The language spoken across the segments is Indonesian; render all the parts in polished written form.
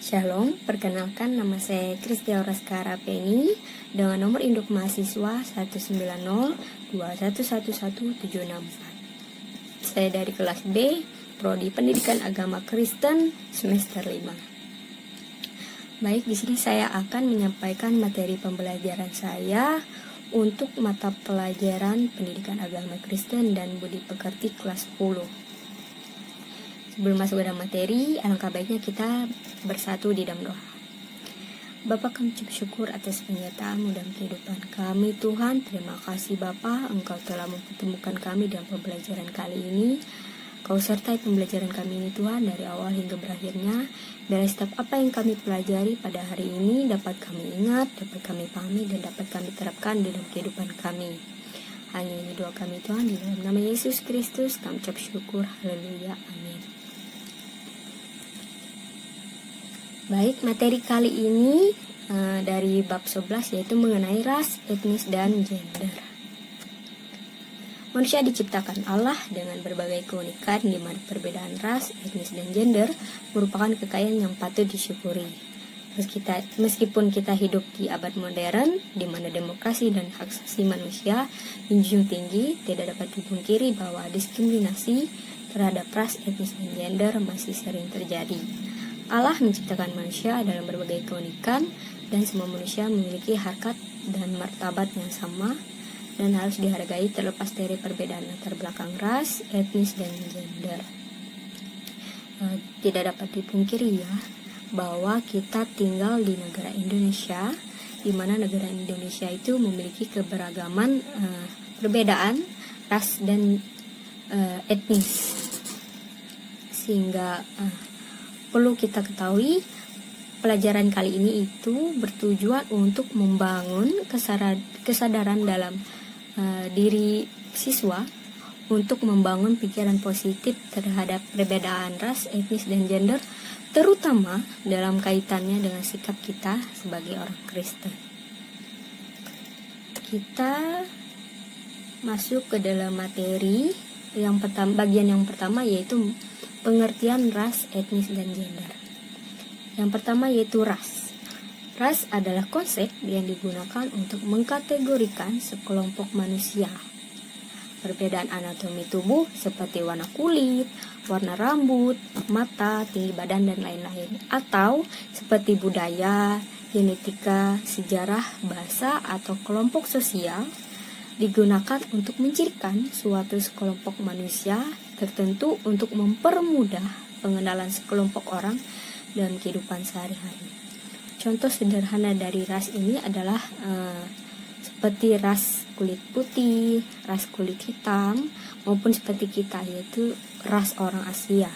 Shalom, perkenalkan nama saya Kristia Raskara Penny dengan nomor induk mahasiswa 19021111764. Saya dari kelas B, Prodi Pendidikan Agama Kristen semester 5. Baik, di sini saya akan menyampaikan materi pembelajaran saya untuk mata pelajaran Pendidikan Agama Kristen dan Budi Pekerti kelas 10. Sebelum masuk ke dalam materi, alangkah baiknya kita bersatu di dalam doa. Bapa, kami bersyukur atas penyertaan-Mu dalam kehidupan kami, Tuhan. Terima kasih Bapa, Engkau telah mempertemukan kami dalam pembelajaran kali ini. Kau sertai pembelajaran kami ini Tuhan, dari awal hingga berakhirnya. Biarlah setiap apa yang kami pelajari pada hari ini dapat kami ingat, dapat kami pahami, dan dapat kami terapkan dalam kehidupan kami. Hanya ini doa kami Tuhan, di dalam nama Yesus Kristus kami ucap syukur. Haleluya, amin. Baik, materi kali ini dari bab 11 yaitu mengenai ras, etnis, dan gender. Manusia diciptakan Allah dengan berbagai keunikan di mana perbedaan ras, etnis, dan gender merupakan kekayaan yang patut disyukuri. Meskipun kita hidup di abad modern di mana demokrasi dan hak asasi manusia menjunjung tinggi, tidak dapat dipungkiri bahwa diskriminasi terhadap ras, etnis, dan gender masih sering terjadi. Allah menciptakan manusia dalam berbagai keunikan dan semua manusia memiliki harkat dan martabat yang sama dan harus dihargai terlepas dari perbedaan latar belakang ras, etnis, dan gender. Tidak dapat dipungkiri ya bahwa kita tinggal di negara Indonesia, di mana negara Indonesia itu memiliki keberagaman perbedaan ras dan etnis, sehingga perlu kita ketahui pelajaran kali ini itu bertujuan untuk membangun kesadaran dalam diri siswa untuk membangun pikiran positif terhadap perbedaan ras, etnis, dan gender, terutama dalam kaitannya dengan sikap kita sebagai orang Kristen. Kita masuk ke dalam materi yang bagian yang pertama yaitu pengertian ras, etnis, dan gender. Yang pertama yaitu ras. Ras adalah konsep yang digunakan untuk mengkategorikan sekelompok manusia. Perbedaan anatomi tubuh seperti warna kulit, warna rambut, mata, tinggi badan, dan lain-lain. Atau seperti budaya, genetika, sejarah, bahasa, atau kelompok sosial digunakan untuk mencirikan suatu sekelompok manusia tertentu untuk mempermudah pengenalan sekelompok orang dalam kehidupan sehari-hari. Contoh sederhana dari ras ini adalah seperti ras kulit putih, ras kulit hitam, maupun seperti kita yaitu ras orang Asia.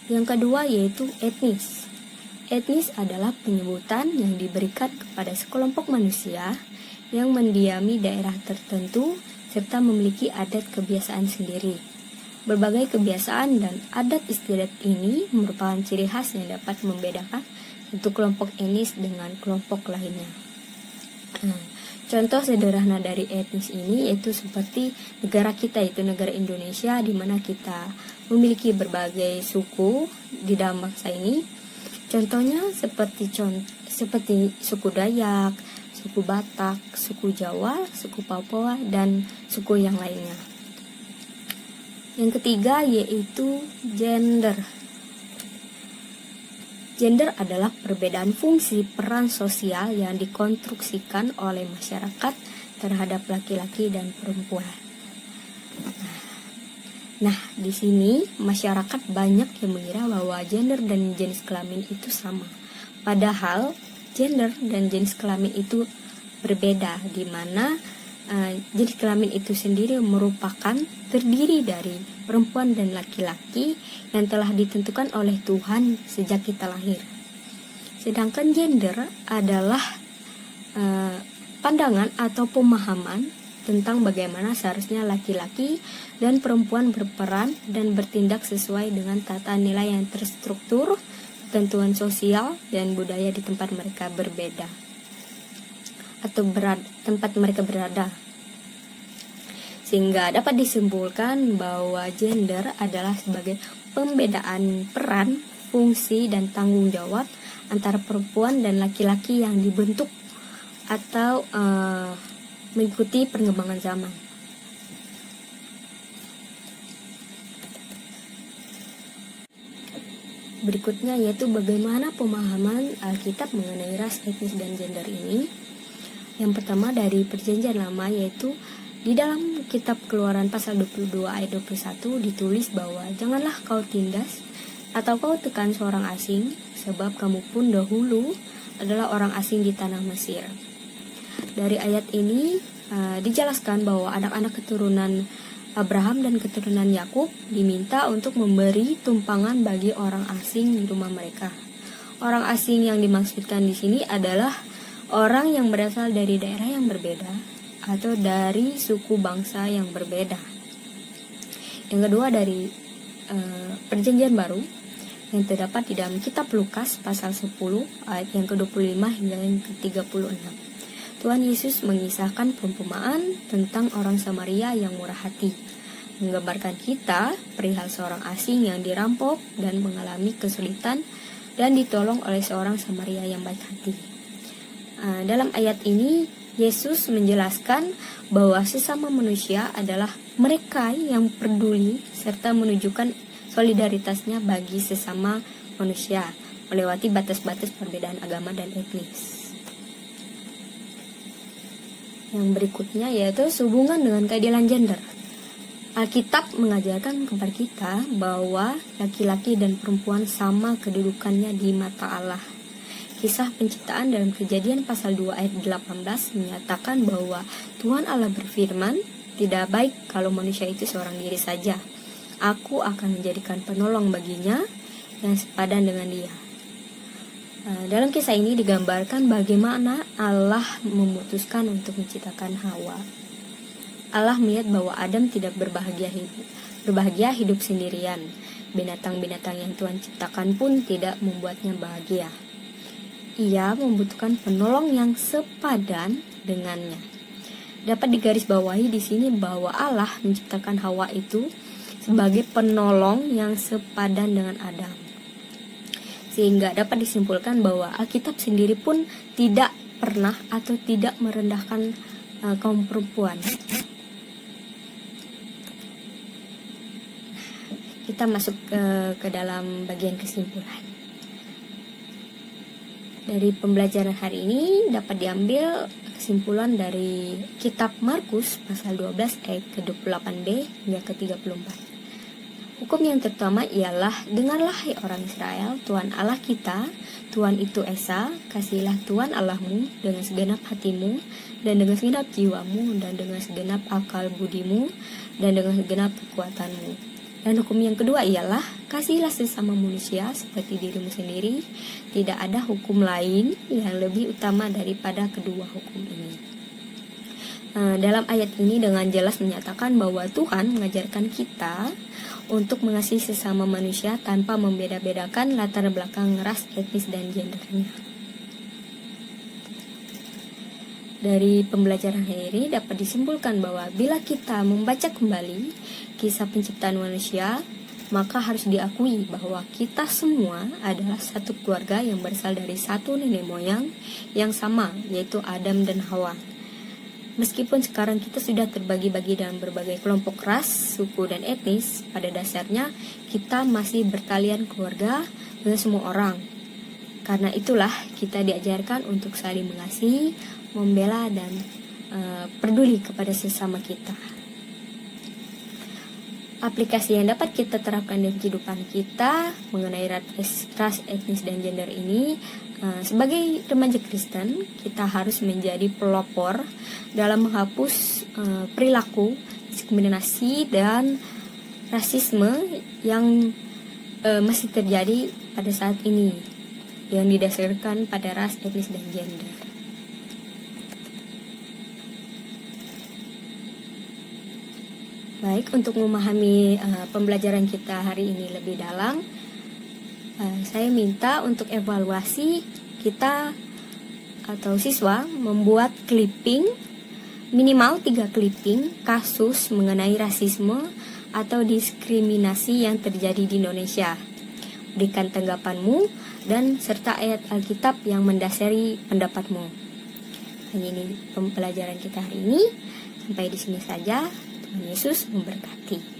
Yang kedua yaitu etnis. Etnis adalah penyebutan yang diberikan kepada sekelompok manusia yang mendiami daerah tertentu serta memiliki adat kebiasaan sendiri. Berbagai kebiasaan dan adat istiadat ini merupakan ciri khas yang dapat membedakan satu kelompok etnis dengan kelompok lainnya. Contoh sederhana dari etnis ini yaitu seperti negara kita, yaitu negara Indonesia, di mana kita memiliki berbagai suku di dalam bangsa ini. Contohnya seperti suku Dayak, suku Batak, suku Jawa, suku Papua, dan suku yang lainnya. Yang ketiga yaitu gender. Gender adalah perbedaan fungsi peran sosial yang dikonstruksikan oleh masyarakat terhadap laki-laki dan perempuan. Nah, di sini masyarakat banyak yang mengira bahwa gender dan jenis kelamin itu sama. Padahal gender dan jenis kelamin itu berbeda, di mana jenis kelamin itu sendiri merupakan terdiri dari perempuan dan laki-laki yang telah ditentukan oleh Tuhan sejak kita lahir. Sedangkan gender adalah pandangan atau pemahaman tentang bagaimana seharusnya laki-laki dan perempuan berperan dan bertindak sesuai dengan tata nilai yang terstruktur, ketentuan sosial dan budaya di tempat mereka berbeda atau tempat mereka berada. Sehingga dapat disimpulkan bahwa gender adalah sebagai pembedaan peran fungsi dan tanggung jawab antara perempuan dan laki-laki yang dibentuk atau mengikuti perkembangan zaman. Berikutnya yaitu bagaimana pemahaman Alkitab mengenai ras, etnis, dan gender ini. Yang pertama dari Perjanjian Lama, yaitu di dalam kitab Keluaran pasal 22 ayat 21 ditulis bahwa janganlah kau tindas atau kau tekan seorang asing, sebab kamu pun dahulu adalah orang asing di tanah Mesir. Dari ayat ini dijelaskan bahwa anak-anak keturunan Abraham dan keturunan Yakub diminta untuk memberi tumpangan bagi orang asing di rumah mereka. Orang asing yang dimaksudkan di sini adalah orang yang berasal dari daerah yang berbeda atau dari suku bangsa yang berbeda. Yang kedua dari Perjanjian Baru yang terdapat di dalam kitab Lukas pasal 10 ayat yang ke-25 hingga yang ke-36. Tuhan Yesus mengisahkan perumpamaan tentang orang Samaria yang murah hati, menggambarkan kita perihal seorang asing yang dirampok dan mengalami kesulitan dan ditolong oleh seorang Samaria yang baik hati. Dalam ayat ini Yesus menjelaskan bahwa sesama manusia adalah mereka yang peduli serta menunjukkan solidaritasnya bagi sesama manusia melewati batas-batas perbedaan agama dan etnis. Yang berikutnya yaitu hubungan dengan keadilan gender. Alkitab mengajarkan kepada kita bahwa laki-laki dan perempuan sama kedudukannya di mata Allah. Kisah penciptaan dalam Kejadian pasal 2 ayat 18 menyatakan bahwa Tuhan Allah berfirman, "Tidak baik kalau manusia itu seorang diri saja. Aku akan menjadikan penolong baginya yang sepadan dengan dia." Dalam kisah ini digambarkan bagaimana Allah memutuskan untuk menciptakan Hawa. Allah melihat bahwa Adam tidak berbahagia hidup sendirian. Binatang-binatang yang Tuhan ciptakan pun tidak membuatnya bahagia. Ia membutuhkan penolong yang sepadan dengannya. Dapat digarisbawahi di sini bahwa Allah menciptakan Hawa itu sebagai penolong yang sepadan dengan Adam. Sehingga dapat disimpulkan bahwa Alkitab sendiri pun tidak pernah atau tidak merendahkan kaum perempuan. Kita masuk ke dalam bagian kesimpulan. Dari pembelajaran hari ini dapat diambil kesimpulan dari kitab Markus pasal 12 ayat ke-28b hingga ke-34. Hukum yang terutama ialah, dengarlah hai orang Israel, Tuhan Allah kita, Tuhan itu Esa, kasihilah Tuhan Allahmu dengan segenap hatimu, dan dengan segenap jiwamu, dan dengan segenap akal budimu, dan dengan segenap kekuatanmu. Dan hukum yang kedua ialah, kasihilah sesama manusia seperti dirimu sendiri, tidak ada hukum lain yang lebih utama daripada kedua hukum ini. Dalam ayat ini dengan jelas menyatakan bahwa Tuhan mengajarkan kita untuk mengasihi sesama manusia tanpa membeda-bedakan latar belakang ras, etnis, dan gendernya. Dari pembelajaran hari ini dapat disimpulkan bahwa bila kita membaca kembali kisah penciptaan manusia, maka harus diakui bahwa kita semua adalah satu keluarga yang berasal dari satu nenek moyang yang sama, yaitu Adam dan Hawa. Meskipun sekarang kita sudah terbagi-bagi dalam berbagai kelompok ras, suku, dan etnis, pada dasarnya kita masih bertalian keluarga dengan semua orang. Karena itulah kita diajarkan untuk saling mengasihi, membela, dan peduli kepada sesama kita. Aplikasi yang dapat kita terapkan dalam kehidupan kita mengenai ras, etnis, dan gender ini, sebagai remaja Kristen, kita harus menjadi pelopor dalam menghapus perilaku diskriminasi dan rasisme yang masih terjadi pada saat ini, yang didasarkan pada ras, etnis, dan gender. Baik, untuk memahami pembelajaran kita hari ini lebih dalam, saya minta untuk evaluasi kita atau siswa membuat clipping, minimal 3 clipping kasus mengenai rasisme atau diskriminasi yang terjadi di Indonesia. berikan tanggapanmu dan serta ayat Alkitab yang mendasari pendapatmu. Hanya ini pembelajaran kita hari ini. Sampai di sini saja. Tuhan Yesus memberkati.